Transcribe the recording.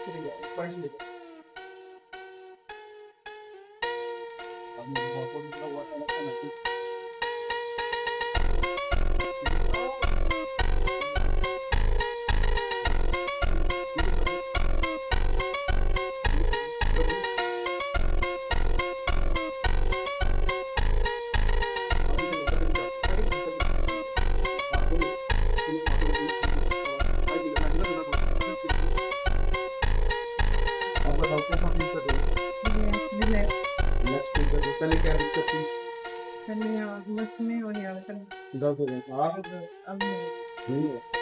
Spice ले अब मुझे बहुत थोड़ा बहुत अलग सा मैसेज पहले क्या दिक्कत थी? पहले यहाँ बस में और यहाँ पर दर्द हो रहा था। अब नहीं। नहीं है।